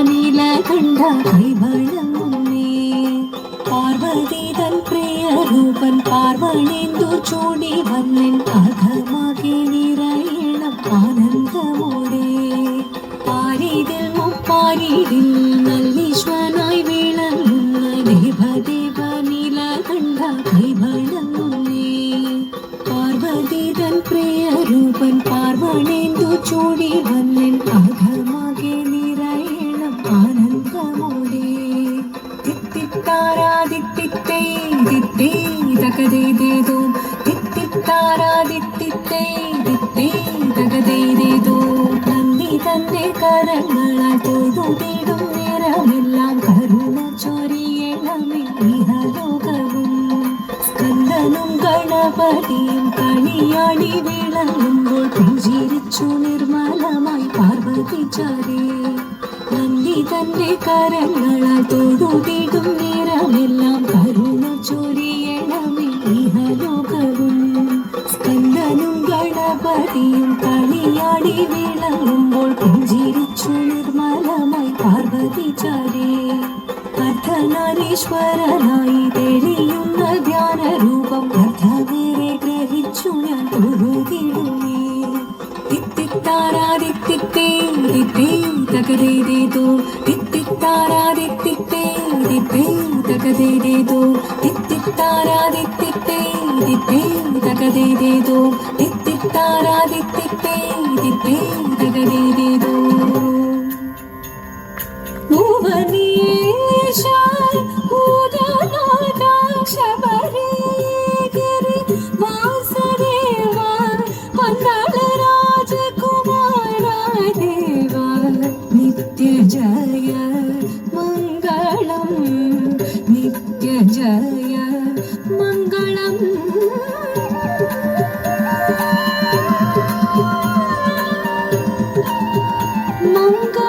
നീലകണ്ഠ കൈവളങ്ങുന്നേ. പാർവതി തൻ പ്രിയരൂപൻ പാർവണേന്ദു ചൂടി വന്നൻ അധമാകെ നിറയണം ആനന്ദമോടെ. പാരിതിൽ മുപ്പാരിതിൽ നല്ലീശ്വനായി വിളങ്ങുന്ന ദേവദേവ നീലകണ്ഠ കൈവളങ്ങുന്നേ. പാർവതി തൻ പ്രിയരൂപൻ പാർവണേന്ദു ചൂടി വന്നൻ അധമാകെ നിറയണം ആനന്ദമോടെ. തിത്തിത്താരാദിത്തിത്തേ ദിത്തേ തകദേദേദോ തിത്തിത്താരാദിത്തിത്തേ ദിത്തേ തകദേദേദോ. നന്ദി തന്റെ കരങ്ങളാൽ തൊഴുതിടും നേരമെല്ലാം കരുണ ചൊരിയണമേ ഇഹലോകവും. സ്കന്ദനും ഗണപതിയും കളിയാടി വിളങ്ങുമ്പോൾ പുഞ്ചിരിച്ചു നിർമ്മലമായി പാർവതി ചാരേ. നന്ദി തന്റെ കരങ്ങളാൽ തൊഴുതിടും നേരമെല്ലാം കരുണ ചൊരിയണമേ ഇഹലോകവും. സ്കന്ദനും ഗണപതിയും കളിയാടി വിളങ്ങുമ്പോൾ പുഞ്ചിരിച്ചു നിർമ്മലമായി പാർവതി ചാരേ. അർദ്ധനാരീശ്വരനായി തെളിയുന്ന ധ്യാനരൂപം അർദ്ധവേറെ ഗ്രഹിച്ചു ഞാൻ തൊഴുതിടുന്നേ. തിത്തിത്താരാദിത്തിത്തേ ദിത്തേ തകദേദേദോ തിത്തിത്താരാദിത്തിത്തേ ദിത്തേ തകദേദേദോ തിത്തിത്താരാദിത്തിത്തേ ദിത്തേ തകദേദേദോ തിത്തിത്താരാദിത്തിത്തേ ദിത്തേ തകദേദേദോ. ഭുവനേശ ഭൂതനാഥ ശബരിഗിരി വാസുദേവ പന്തള രാജകുമാര ദേവ നിത്യ ജയ മംഗളം നിത്യ ജയ മംഗളം. മംഗളം